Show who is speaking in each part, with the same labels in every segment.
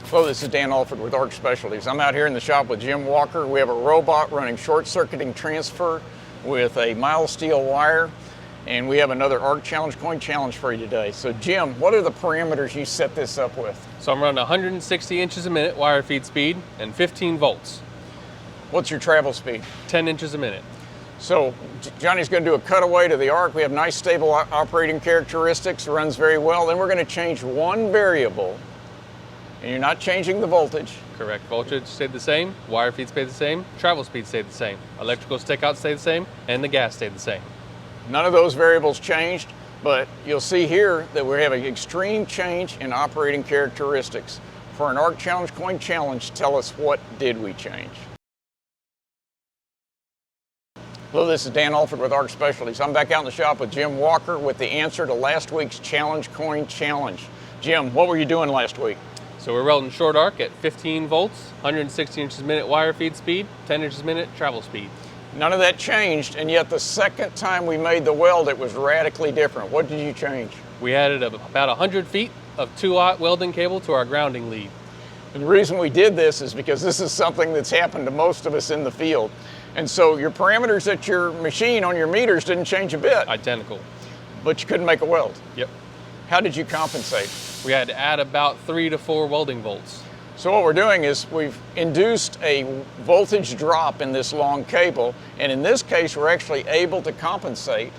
Speaker 1: Hello, this is Dan Allford with Arc Specialties. I'm out here in the shop with Jim Walker. We have a robot running short-circuiting transfer with a mild steel wire, and we have another Arc Challenge coin challenge for you today. So Jim, what are the parameters you set this up with?
Speaker 2: So I'm running 160 inches a minute wire feed speed and 15 volts.
Speaker 1: What's your travel speed?
Speaker 2: 10 inches a minute.
Speaker 1: So Johnny's going to do a cutaway to the arc. We have nice stable operating characteristics, runs very well. Then we're going to change one variable, and you're not changing the voltage.
Speaker 2: Correct. Voltage stayed the same, wire feed stayed the same, travel speed stayed the same, electrical stickout stayed the same, and the gas stayed the same.
Speaker 1: None of those variables changed, but you'll see here that we have an extreme change in operating characteristics. For an Arc Challenge coin challenge, tell us, what did we change? Hello, this is Dan Allford with Arc Specialties. I'm back out in the shop with Jim Walker with the answer to last week's Challenge Coin Challenge. Jim, what were you doing last week?
Speaker 2: So we're welding short arc at 15 volts, 160 inches a minute wire feed speed, 10 inches a minute travel speed.
Speaker 1: None of that changed, and yet the second time we made the weld, it was radically different. What did you change?
Speaker 2: We added about 100 feet of 2-aught welding cable to our grounding lead.
Speaker 1: And the reason we did this is because this is something that's happened to most of us in the field. And so your parameters at your machine on your meters didn't change a bit.
Speaker 2: Identical.
Speaker 1: But you couldn't make a weld.
Speaker 2: Yep.
Speaker 1: How did you compensate?
Speaker 2: We had to add about 3 to 4 welding volts.
Speaker 1: So what we're doing is we've induced a voltage drop in this long cable, and in this case we're actually able to compensate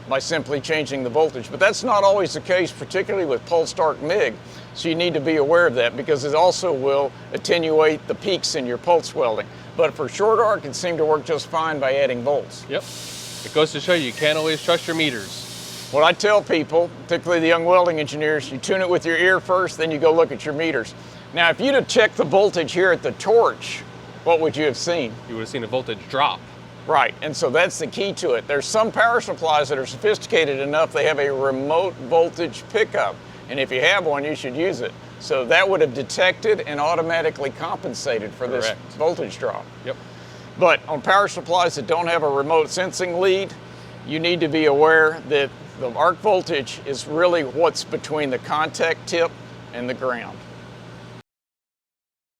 Speaker 1: by simply changing the voltage. But that's not always the case, particularly with pulsed arc MIG. So you need to be aware of that because it also will attenuate the peaks in your pulse welding. But for short arc, it seemed to work just fine by adding volts.
Speaker 2: Yep. It goes to show you can't always trust your meters.
Speaker 1: What I tell people, particularly the young welding engineers, you tune it with your ear first, then you go look at your meters. Now, if you'd have checked the voltage here at the torch, what would you have seen?
Speaker 2: You would have seen a voltage drop.
Speaker 1: Right, and so that's the key to it. There's some power supplies that are sophisticated enough, they have a remote voltage pickup. And if you have one, you should use it. So that would have detected and automatically compensated for this voltage drop.
Speaker 2: Yep.
Speaker 1: But on power supplies that don't have a remote sensing lead, you need to be aware that the arc voltage is really what's between the contact tip and the ground.